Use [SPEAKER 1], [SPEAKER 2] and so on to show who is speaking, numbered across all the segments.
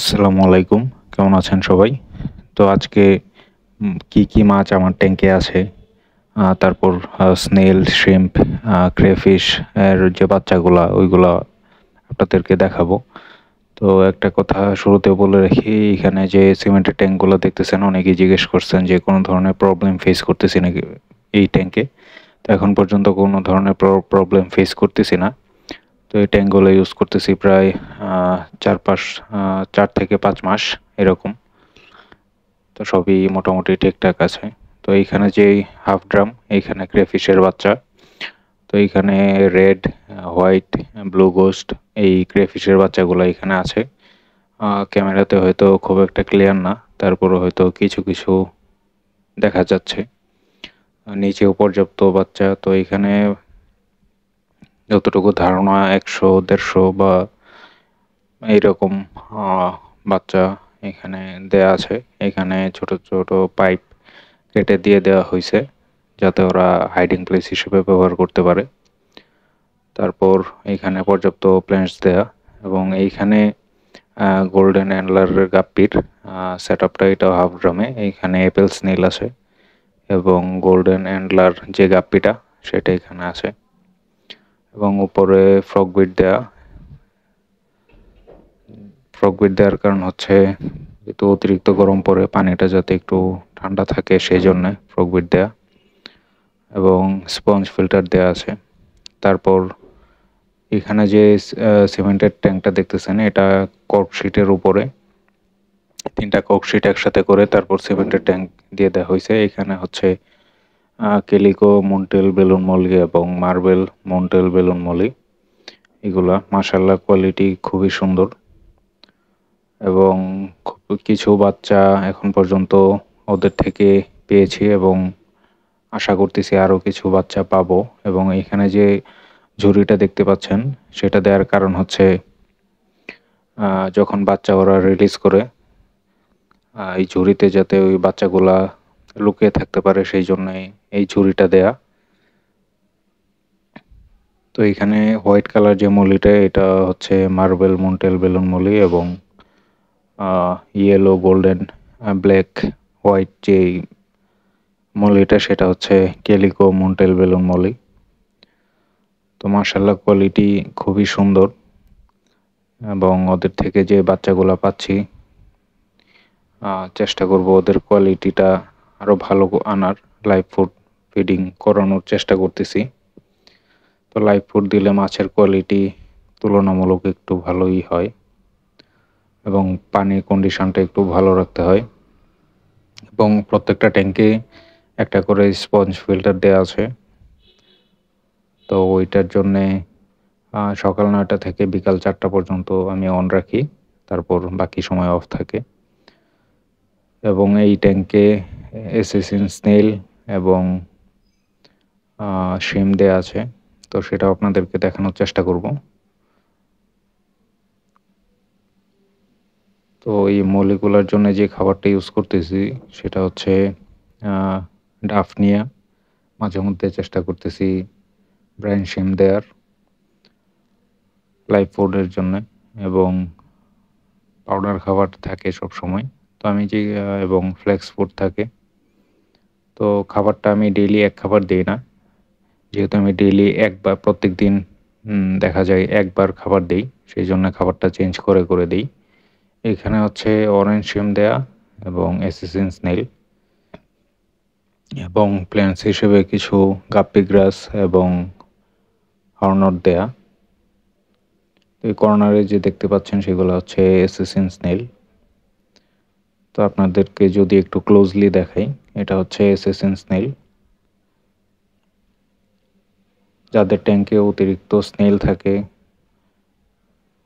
[SPEAKER 1] আসসালামু আলাইকুম। কেমন আছেন সবাই? তো আজকে কি মাছ আমার ট্যাঙ্কে আছে, তারপর স্নেল, শ্রিম্প, ক্রেফিশ এর যে বাচ্চাগুলা ওইগুলা আপনাদেরকে দেখাবো। তো একটা কথা শুরুতে বলে রাখি, এখানে যে সিমেন্টের ট্যাঙ্কগুলো দেখতেছেন অনেকেই জিজ্ঞেস করছেন যে কোনো ধরনের প্রবলেম ফেস করতেছি নাকি এই ট্যাঙ্কে। তো এখন পর্যন্ত কোনো ধরনের প্রবলেম ফেস করতেছি না। তো এই ট্যাঙ্কগুলো ইউজ করতেছি প্রায় 4 থেকে 5 মাস এরকম। তো সবই মোটামুটি ঠিকঠাক আছে। তো এইখানে যেই হাফ ড্রাম, এইখানে ক্রেফিশের বাচ্চা। তো এইখানে রেড, হোয়াইট, ব্লু গোস্ট এই ক্রেফিশের বাচ্চাগুলো এখানে আছে। ক্যামেরাতে হয়তো খুব একটা ক্লিয়ার না, তারপরে হয়তো কিছু কিছু দেখা যাচ্ছে। নিচেও পর্যাপ্ত বাচ্চা। তো এখানে যতটুকু ধারণা 100-150 বা এইরকম বাচ্চা এখানে দেয়া আছে। এখানে ছোট ছোট পাইপ কেটে দিয়ে দেওয়া হয়েছে যাতে ওরা হাইডিং প্লেস হিসেবে ব্যবহার করতে পারে। তারপর এইখানে পর্যাপ্ত প্ল্যান্টস দেয়া, এবং এইখানে গোল্ডেন অ্যান্টলারের গাপ্পির সেট আপটা, এটাও হাফ ড্রামে। এইখানে অ্যাপেল স্নেল আছে এবং গোল্ডেন অ্যান্টলার যে গাপ্পিটা সেটা এখানে আছে, এবং উপরে ফ্রগবিট দেয়া। ফ্রগবিট দেওয়ার কারণ হচ্ছে যেহেতু অতিরিক্ত গরম পড়ে, পানিটা যাতে একটু ঠান্ডা থাকে সেই জন্য ফ্রগবিট দেয়া, এবং স্পঞ্জ ফিল্টার দেয়া আছে। তারপর এখানে যে সিমেন্টের ট্যাঙ্কটা দেখতেছেন, এটা কর্কশিটের উপরে 3টা কর্কশিট একসাথে করে তারপর সিমেন্টের ট্যাঙ্ক দিয়ে দেওয়া হয়েছে। এখানে হচ্ছে কেলিকো মন্টেল বেলুন মলি এবং মার্বেল মন্টেল বেলুন মলি। এগুলা মাশাআল্লাহ কোয়ালিটি খুবই সুন্দর, এবং কিছু বাচ্চা এখন পর্যন্ত ওদের থেকে পেয়েছি এবং আশা করতেছি আরও কিছু বাচ্চা পাবো। এবং এখানে যে ঝুড়িটা দেখতে পাচ্ছেন, সেটা দেওয়ার কারণ হচ্ছে যখন বাচ্চা ওরা রিলিজ করে এই ঝুড়িতে যাতে ওই বাচ্চাগুলা লুকিয়ে থাকতে পারে, সেই জন্যই এই ঝুড়িটা দেয়া। তো এখানে হোয়াইট কালার যে মলিটা, এটা হচ্ছে মার্বেল মন্টেল বেলুন মলি, এবং ইয়েলো, গোল্ডেন, ব্ল্যাক, হোয়াইট যে মলিটা সেটা হচ্ছে কেলিকো মন্টেল বেলুন মলি। তো মাশাআল্লাহ কোয়ালিটি খুবই সুন্দর, এবং ওদের থেকে যে বাচ্চাগুলা পাচ্ছি চেষ্টা করব ওদের কোয়ালিটিটা আরও ভালো আনার। লাইভ ফুড ফিডিং করানোর চেষ্টা করতেছি। তো লাইভ ফুড দিলে মাছের কোয়ালিটি তুলনামূলক একটু ভালোই হয়, এবং পানির কন্ডিশনটা একটু ভালো রাখতে হয়, এবং প্রত্যেকটা ট্যাঙ্কে একটা করে স্পঞ্জ ফিল্টার দেওয়া আছে। তো ওইটার জন্যে সকাল 9টা থেকে বিকাল 4টা পর্যন্ত আমি অন রাখি, তারপর বাকি সময় অফ থাকে। এবং এই ট্যাঙ্কে অ্যাসাসিন স্নেল এবং শিম দেয়া আছে, তো সেটাও আপনাদেরকে দেখানোর চেষ্টা করব। তো এই মলিগুলার জন্য যে খাবারটা ইউজ করতেছি সেটা হচ্ছে ডাফনিয়া। মাঝে মধ্যে চেষ্টা করতেছি ব্রাইন শিম দেয়ার লাইভ ফুডের জন্য, এবং পাউডার খাবার থাকে সব সময়। তো আমি যে এবং ফ্লেক্স ফুড থাকে। তো খাবারটা আমি ডেইলি এক খাবার দিই না, যেহেতু আমি ডেইলি একবার প্রত্যেকদিন দেখা যায় একবার খাবার দেই, সেই জন্য খাবারটা চেঞ্জ করে করে দিই। এখানে হচ্ছে অরেঞ্জ শিম দেয়া এবং অ্যাসাসিন স্নেল, এবং প্ল্যান্টস হিসেবে কিছু গাপ্পি গ্রাস এবং হর্নট দেয়া। এই কর্নারে যে দেখতে পাচ্ছেন সেগুলো হচ্ছে অ্যাসাসিন স্নেল। তো আপনাদেরকে যদি একটু ক্লোজলি দেখাই, এটা হচ্ছে অ্যাসাসিন স্নেল। যাদের ট্যাঙ্কে অতিরিক্ত স্নেল থাকে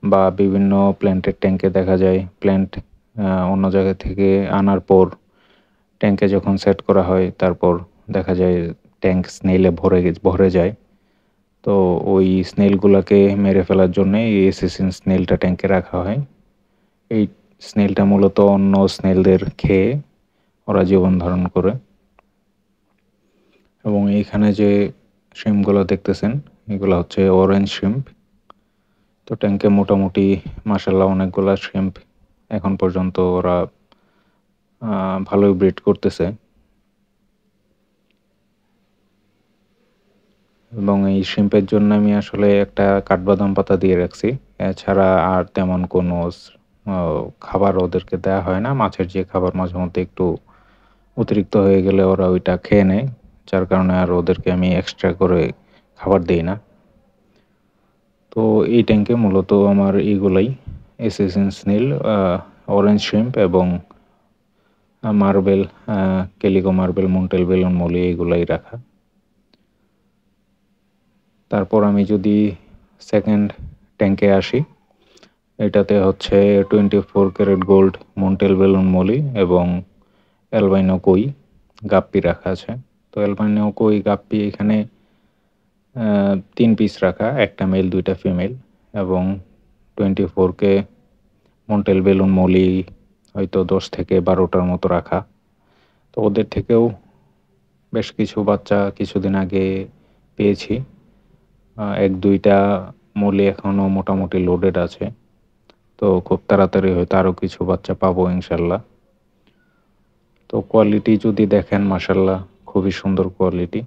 [SPEAKER 1] বা বিভিন্ন প্ল্যান্টের ট্যাঙ্কে দেখা যায় প্ল্যান্ট অন্য জায়গা থেকে আনার পর ট্যাঙ্কে যখন সেট করা হয় তারপর দেখা যায় ট্যাঙ্ক স্নেলে ভরে যায়। তো ওই স্নেলগুলোকে মেরে ফেলার জন্য এই অ্যাসাসিন স্নেলটা ট্যাঙ্কে রাখা হয়। এই স্নেলটা মূলত অন্য স্নেলদের খেয়ে ওরা জীবন ধারণ করে। এবং এইখানে যে শিমগুলো দেখতেছেন এগুলো হচ্ছে অরেঞ্জ শিম্প। তো ট্যাঙ্কে মোটামুটি মাশাআল্লাহ অনেকগুলা শিম্প এখন পর্যন্ত ওরা ভালোই ব্রিড করতেছে। এবং এই শ্রিম্পের জন্য আমি আসলে একটা কাঠবাদাম পাতা দিয়ে রাখছি। এছাড়া আর তেমন কোনো খাবার ওদেরকে দেওয়া হয় না। মাছের যে খাবার মাঝে মধ্যে একটু অতিরিক্ত হয়ে গেলে ওরা ওইটা খেয়ে নেয়, যার কারণে আর ওদেরকে আমি এক্সট্রা করে খাবার দিই না। তো এই ট্যাঙ্কে মূলত আমার এইগুলাই, এসএসএন স্নেল, অরেঞ্জ শ্রিম্প এবং marble, calico marble, mottled balloon Moli এগুলাই রাখা। তারপর আমি যদি সেকেন্ড ট্যাঙ্কে আসি, এটাতে হচ্ছে 24 carat gold mottled balloon molly এবং অ্যালবাইনো কই গাপ্পি রাখা আছে। তো অ্যালবাইনো কই গাপ্পি এখানে 3 পিস রাখা, একটা মেল 2টা ফিমেল, এবং 24K মন্টেল বেলুন মলি হয়তো 10 থেকে 12টার মতো রাখা। তো ওদের থেকেও বেশ কিছু বাচ্চা কিছুদিন আগে পেয়েছি। 1-2টা মলি এখনও মোটামুটি লোডেড আছে। তো খুব তাড়াতাড়ি হয়তো আরও কিছু বাচ্চা পাবো ইনশাল্লাহ। তো কোয়ালিটি যদি দেখেন, মাশাল্লাহ খুবই সুন্দর কোয়ালিটি।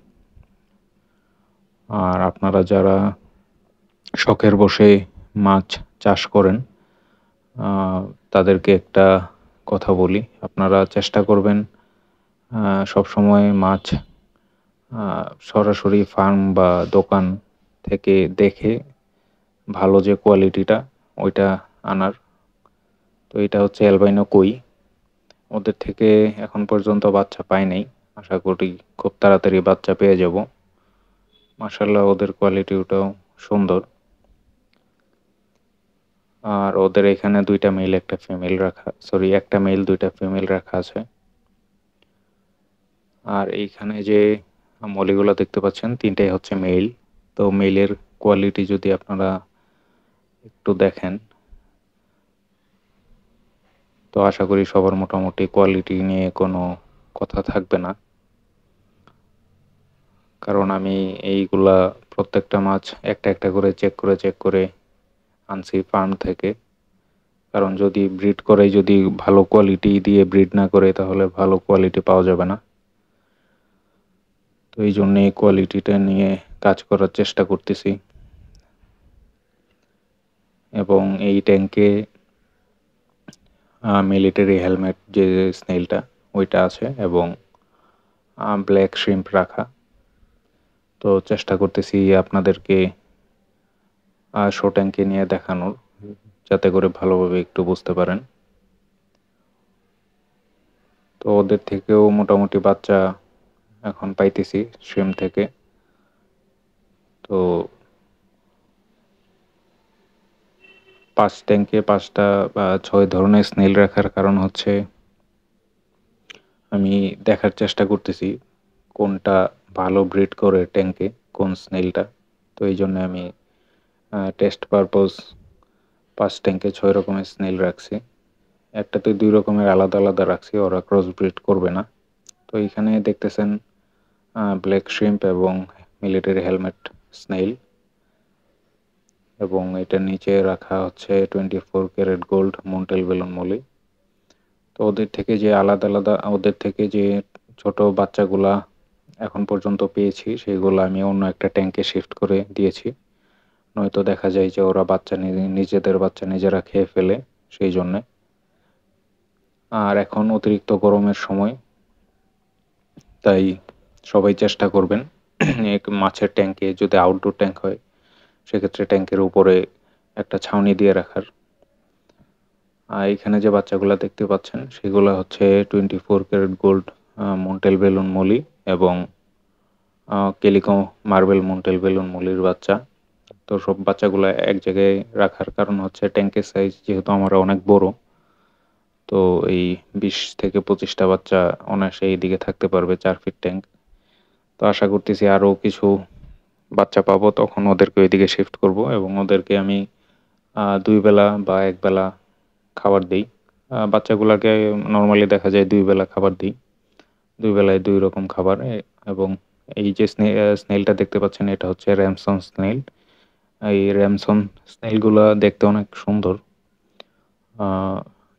[SPEAKER 1] আর আপনারা যারা শখের বসে মাছ চাষ করেন, তাদেরকে একটা কথা বলি, আপনারা চেষ্টা করবেন সবসময় মাছ সরাসরি ফার্ম বা দোকান থেকে দেখে ভালো যে কোয়ালিটিটা ওইটা আনার। তো এটা হচ্ছে অ্যালবাইনো কই। ওদের থেকে এখন পর্যন্ত বাচ্চা পাই নাই, আশা করি খুব তাড়াতাড়ি বাচ্চা পেয়ে যাব। মাশাল্লাহ ওদের কোয়ালিটিটাও সুন্দর। আর ওদের এখানে 2টা মেল একটা ফিমেল রাখা, একটা মেল 2টা ফিমেল রাখা আছে। আর এইখানে যে মলিগুলো দেখতে পাচ্ছেন 3টাই হচ্ছে মেল। তো মেলের কোয়ালিটি যদি আপনারা একটু দেখেন, তো আশা করি সবার মোটামুটি কোয়ালিটি নিয়ে কোনো কথা থাকবে না। কারণ আমি এইগুলা প্রত্যেকটা মাছ একটা একটা করে চেক করে আনছি ফার্ম থেকে। কারণ যদি ব্রিড করে, যদি ভালো কোয়ালিটি দিয়ে ব্রিড না করে, তাহলে ভালো কোয়ালিটি পাওয়া যাবে না। তো এই জন্য এই কোয়ালিটিটা নিয়ে কাজ করার চেষ্টা করতেছি। এবং এই ট্যাঙ্কে মিলিটারি হেলমেট যে স্নেলটা ওইটা আছে, এবং ব্ল্যাক শ্রিম্প রাখা। তো চেষ্টা করতেছি আপনাদেরকে শো ট্যাঙ্কে নিয়ে দেখানোর, যাতে করে ভালোভাবে একটু বুঝতে পারেন। তো ওদের থেকেও মোটামুটি বাচ্চা এখন পাইতেছি শ্রিম্প থেকে। তো 5 ট্যাঙ্কে 5টা বা 6 ধরনের স্নেল রাখার কারণ হচ্ছে আমি দেখার চেষ্টা করতেছি কোনটা ভালো ব্রিড করে ট্যাঙ্কে, কোন স্নেলটা। তো এই জন্য আমি টেস্ট পারপোজ 5 ট্যাঙ্কে 6 রকমের স্নেল রাখছি। একটাতে 2 রকমের আলাদা আলাদা রাখছি, ওরা ক্রস ব্রিড করবে না। তো এখানে দেখতেছেন ব্ল্যাক শ্রিম্প এবং মিলিটারি হেলমেট স্নেল, এবং এটার নিচে রাখা হচ্ছে 24 carat gold mottled balloon molly. তো ওদের থেকে যে ওদের থেকে যে ছোট বাচ্চাগুলা এখন পর্যন্ত পেয়েছি, সেগুলো আমি অন্য একটা ট্যাঙ্কে শিফট করে দিয়েছি। নয়তো দেখা যায় যে ওরা নিজেদের বাচ্চা নিজেরা খেয়ে ফেলে, সেই জন্যে। আর এখন অতিরিক্ত গরমের সময়, তাই সবাই চেষ্টা করবেন মাছের ট্যাঙ্কে, যদি আউটডোর ট্যাঙ্ক হয় সেক্ষেত্রে ট্যাঙ্কের উপরে একটা ছাউনি দিয়ে রাখার। আর এখানে যে বাচ্চাগুলো দেখতে পাচ্ছেন সেগুলো হচ্ছে 24 carat gold mottled balloon molly এবং ক্যালিকো মার্বেল মন্টেল বেলুন মলির বাচ্চা। তো সব বাচ্চাগুলো এক জায়গায় রাখার কারণ হচ্ছে ট্যাঙ্কের সাইজ যেহেতু আমার অনেক বড়, তো এই 20 থেকে 25টা বাচ্চা অনায়াসে এইদিকে থাকতে পারবে, 4 ফিট ট্যাঙ্ক। তো আশা করতেছি আরও কিছু বাচ্চা পাবো, তখন ওদেরকে ওইদিকে শিফট করব এবং ওদেরকে আমি 2 বেলা বা 1 বেলা খাবার দিই। বাচ্চাগুলোকে নর্মালি দেখা যায় 2 বেলা খাবার দিই, 2 বেলায় 2 রকম খাবার। এবং এই যে স্নেলটা দেখতে পাচ্ছেন, এটা হচ্ছে র্যামসন স্নেল। এই র্যামসন স্নেলগুলো দেখতে অনেক সুন্দর।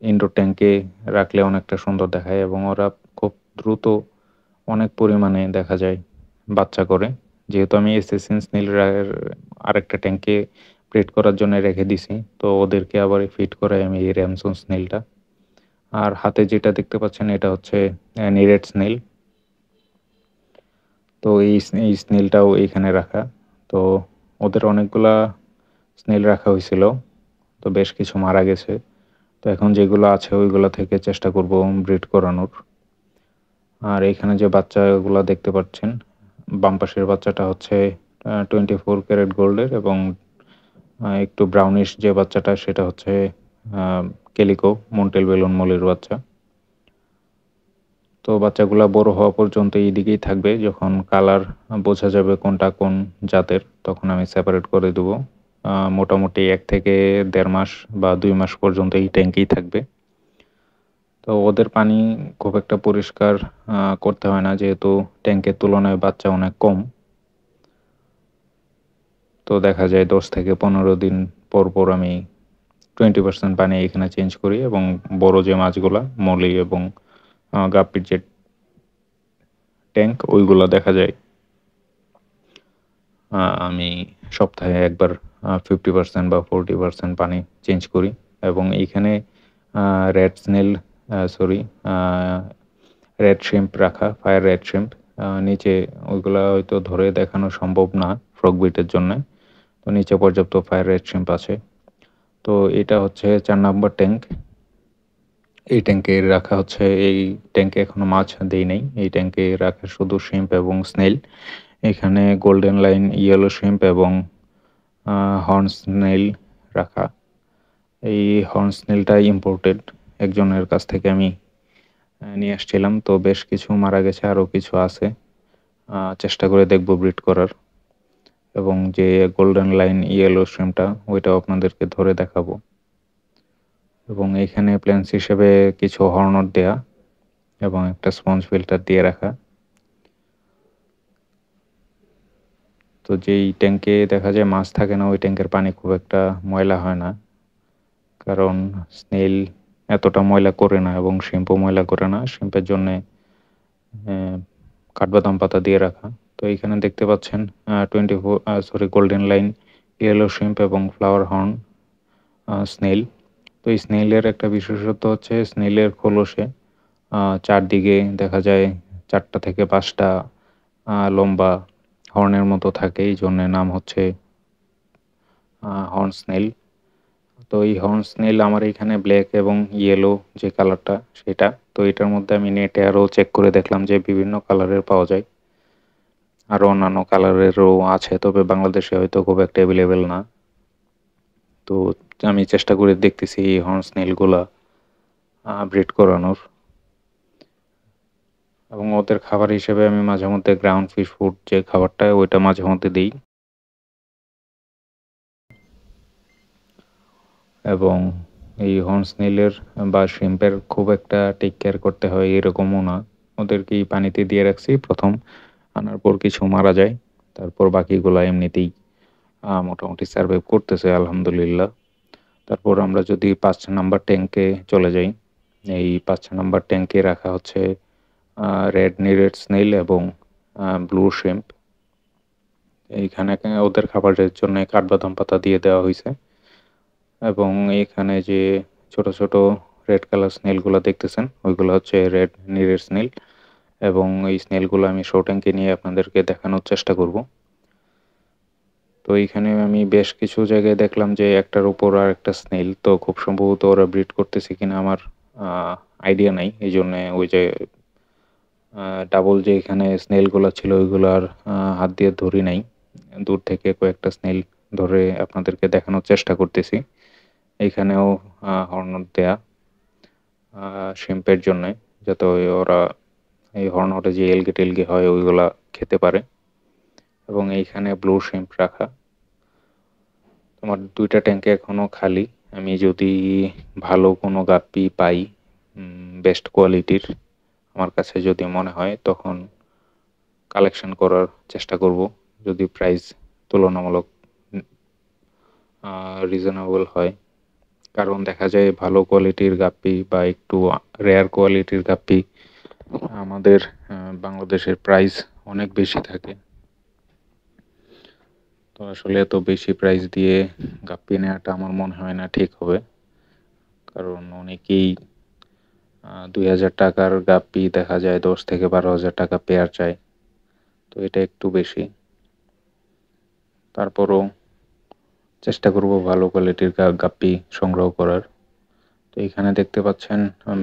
[SPEAKER 1] ইনডোর ট্যাঙ্কে রাখলে অনেকটা সুন্দর দেখায় এবং ওরা খুব দ্রুত অনেক পরিমাণে দেখা যায় বাচ্চা করে। যেহেতু আমি এসএসিন স্নেল আরেকটা ট্যাঙ্কে ব্রিড করার জন্য রেখে দিছি, তো ওদেরকে আবার ফিড করাই আমি এই র্যামসন স্নেলটা। আর হাতে যেটা দেখতে পাচ্ছেন এটা হচ্ছে নিরেট স্নেল। তো এই স্নেলটাও এইখানে রাখা। তো ওদের অনেকগুলা স্নেল রাখা হয়েছিল, তো বেশ কিছু মারা গেছে। তো এখন যেগুলো আছে ওইগুলা থেকে চেষ্টা করব ব্রিড করানোর। আর এখানে যে বাচ্চাগুলা দেখতে পাচ্ছেন, বাম পাশের বাচ্চাটা হচ্ছে 24 ক্যারেট গোল্ডের এবং একটু ব্রাউনিশ যে বাচ্চাটা সেটা হচ্ছে কেলিকো মন্টেল বেলুন মলির বাচ্চা। তো বাচ্চাগুলা বড় হওয়া পর্যন্ত এই দিকেই থাকবে। যখন কালার বোঝা যাবে কোনটা কোন জাতের, তখন আমি সেপারেট করে দেবো। মোটামুটি 1 থেকে 1.5 মাস বা 2 মাস পর্যন্ত এই ট্যাঙ্কেই থাকবে। তো ওদের পানি খুব একটা পরিষ্কার করতে হয় না, যেহেতু ট্যাঙ্কের তুলনায় বাচ্চা অনেক কম। তো দেখা যায় 10 থেকে 15 দিন পর পর আমি 20% পানি এখানে চেঞ্জ করি এবং বড় যে মাছগুলা মলি এবং গাপ্পির যে ট্যাঙ্ক ওইগুলা দেখা যায় আমি সপ্তাহে একবার 50% বা 40% পানি চেঞ্জ করি। এবং এইখানে red snail sorry red shrimp রাখা, ফায়ার রেড শ্রিম্প। নিচে ওইগুলা হয়তো ধরে দেখানো সম্ভব না ফ্রগ বিটের জন্য, তো নিচে পর্যাপ্ত ফায়ার রেড শ্রিম্প আছে। তো এটা হচ্ছে 4 নম্বর ট্যাঙ্ক। এই ট্যাঙ্কে রাখা হচ্ছে, এই ট্যাঙ্কে এখনো মাছ দেই নাই। এই ট্যাঙ্কে রাখা শুধু শ্রিম্প এবং স্নেল। এখানে গোল্ডেন লাইন, ইয়েলো শ্রিম্প এবং হর্ন স্নেল রাখা। এই হর্ন স্নেলটা ইম্পোর্টেড, একজনের কাছ থেকে আমি নিয়ে আসছিলাম। তো বেশ কিছু মারা গেছে, আরও কিছু আছে। চেষ্টা করে দেখব ব্রিড করার। এবং যে গোল্ডেন লাইন ইয়েলো শ্রিম্পটা ওইটাও আপনাদেরকে ধরে দেখাবো। এবং এখানে প্ল্যান্স হিসেবে কিছু হর্নট দেয়া এবং একটা স্পঞ্জ ফিল্টার দিয়ে রাখা। তো যেই ট্যাঙ্কে দেখা যায় মাছ থাকে না, ওই ট্যাঙ্কের পানি খুব একটা ময়লা হয় না, কারণ স্নেল এতটা ময়লা করে না এবং শ্রিম্পও ময়লা করে না। শ্রিম্পের জন্যে কাঠবাদাম পাতা দিয়ে রাখা। তো এইখানে দেখতে পাচ্ছেন 24 গোল্ডেন লাইন ইয়েলো শ্রিম্প এবং ফ্লাওয়ার হর্ন স্নেল। তো এই স্নেলের একটা বিশেষত্ব হচ্ছে স্নেলের খোলসে চারদিকে দেখা যায় 4টা থেকে 5টা লম্বা হর্নের মতো থাকে, এই জন্যে নাম হচ্ছে হর্ন স্নেল। তো এই হর্ন স্নেল আমার এখানে ব্ল্যাক এবং ইয়েলো যে কালারটা সেটা। তো এটার মধ্যে আমি নেটে আরও চেক করে দেখলাম যে বিভিন্ন কালারের পাওয়া যায়, আরও অন্যান্য কালারেরও আছে, তবে বাংলাদেশে হয়তো খুব একটা অ্যাভেলেবেল না। তো আমি চেষ্টা করে দেখতেছি এই হর্ন স্নেলগুলা ব্রিড করানোর। এবং ওদের খাবার হিসেবে আমি মাঝে মধ্যে গ্রাউন্ড ফিশ ফুড যে খাবারটা ওইটা মাঝে মধ্যে দিই। এবং এই হর্ন স্নেলের বা শ্রিম্পের খুব একটা টেক কেয়ার করতে হয় এরকমও না। ওদেরকে পানিতে দিয়ে রাখছি, প্রথম আনার পর কিছু মারা যায়, তারপর বাকিগুলা এমনিতেই মোটামুটি সার্ভাইভ করতেছে আলহামদুলিল্লাহ। তারপর আমরা যদি 5 নাম্বার ট্যাঙ্কে চলে যাই, এই 5 নাম্বার ট্যাঙ্কে রাখা হচ্ছে রেড নিরেট স্নেল এবং ব্লু শ্রিম্প। এইখানে ওদের খাবারের জন্য কাঠবাদাম পাতা দিয়ে দেওয়া হয়েছে। এবং এখানে যে ছোট ছোট রেড কালার স্নেলগুলো দেখতেছেন ওইগুলো হচ্ছে রেড নিরেট স্নেল। এবং এই স্নেলগুলো আমি শো ট্যাঙ্কে নিয়ে আপনাদেরকে দেখানোর চেষ্টা করব। তো এইখানে আমি বেশ কিছু জায়গায় দেখলাম যে একটার উপর আর একটা স্নেল, তো খুব সম্ভবত ওরা ব্রিড করতেছে কিনা আমার আইডিয়া নাই। এই জন্যে ওই যে ডাবল যে এখানে স্নেলগুলো ছিল ওইগুলার হাত দিয়ে ধরি নাই, দূর থেকে কয়েকটা স্নেল ধরে আপনাদেরকে দেখানোর চেষ্টা করতেছি। এইখানেও হর্নট দেয়া শিম্পের জন্যে, যাতে ওরা এই হর্নটে যে এলগে টেলগে হয় ওইগুলা খেতে পারে। এবং এইখানে ব্লু শিম্প রাখা। তোমার 2টা ট্যাঙ্কে এখনো খালি। আমি যদি ভালো কোনো গাপ্পি পাই বেস্ট কোয়ালিটির, আমার কাছে যদি মনে হয়, তখন কালেকশন করার চেষ্টা করব, যদি প্রাইস তুলনামূলক রিজনেবল হয়। কারণ দেখা যায় ভালো কোয়ালিটির গাপ্পি বা একটু রেয়ার কোয়ালিটির গাপ্পি আমাদের বাংলাদেশের প্রাইস অনেক বেশি থাকে। তো আসলে এত বেশি প্রাইস দিয়ে গাপ্পি নেওয়াটা আমার মনে হয় না ঠিক হবে, কারণ অনেকেই 2,000 টাকার গাপ্পি দেখা যায় 10 থেকে 12,000 টাকা পেয়ার চায়। তো এটা একটু বেশি। তারপরও চেষ্টা করব ভালো কোয়ালিটির গাপ্পি সংগ্রহ করার। তো এখানে দেখতে পাচ্ছেন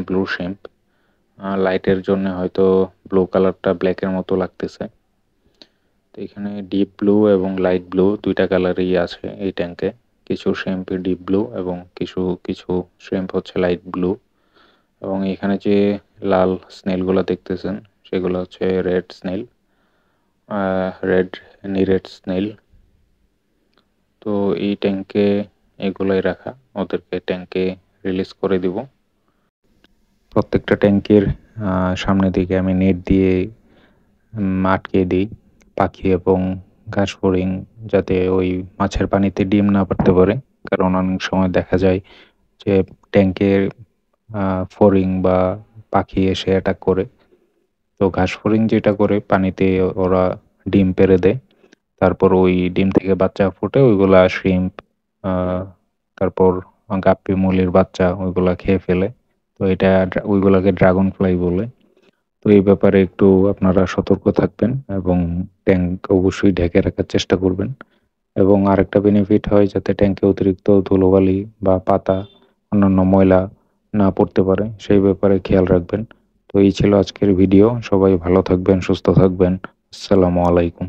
[SPEAKER 1] ব্লু শ্রিম্প। লাইটের জন্য হয়তো ব্লু কালারটা ব্ল্যাকের মতো লাগতেছে। তো এখানে ডিপ ব্লু এবং লাইট ব্লু দুইটা কালারই আছে এই ট্যাঙ্কে। কিছু শ্রিম্প ডিপ ব্লু এবং কিছু কিছু শ্রিম্প হচ্ছে লাইট ব্লু। এবং এখানে যে লাল স্নেলগুলো দেখতেছেন সেগুলো হচ্ছে রেড স্নেল, রেড নিরেড স্নেল। তো এই ট্যাঙ্কে এগুলাই রাখা, ওদেরকে ট্যাঙ্কে রিলিজ করে দিব। প্রত্যেকটা ট্যাঙ্কের সামনের দিকে আমি নেট দিয়ে আটকে দিই পাখি এবং ঘাস ফড়িং, যাতে ওই মাছের পানিতে ডিম না পারতে পারে। কারণ অনেক সময় দেখা যায় যে ট্যাঙ্কের ফড়িং বা পাখি এসে অ্যাটাক করে। তো ঘাস ফড়িং যেটা করে পানিতে ওরা ডিম পেড়ে দেয়, তারপর ওই ডিম থেকে বাচ্চা ফুটে ওইগুলা শ্রিম্প, তারপর গাপ্পি মুলির বাচ্চা ওইগুলা খেয়ে ফেলে। তো এটা ওইগুলাকে ড্রাগন ফ্লাই বলে। তো এই ব্যাপারে একটু আপনারা সতর্ক থাকবেন এবং ট্যাঙ্ক অবশ্যই ঢেকে রাখার চেষ্টা করবেন। এবং আরেকটা বেনিফিট হয় যাতে ট্যাঙ্কে অতিরিক্ত ধুলোবালি বা পাতা অন্যান্য ময়লা না পড়তে পারে, সেই ব্যাপারে খেয়াল রাখবেন। তো এই ছিল আজকের ভিডিও। সবাই ভালো থাকবেন, সুস্থ থাকবেন। আসসালামু আলাইকুম।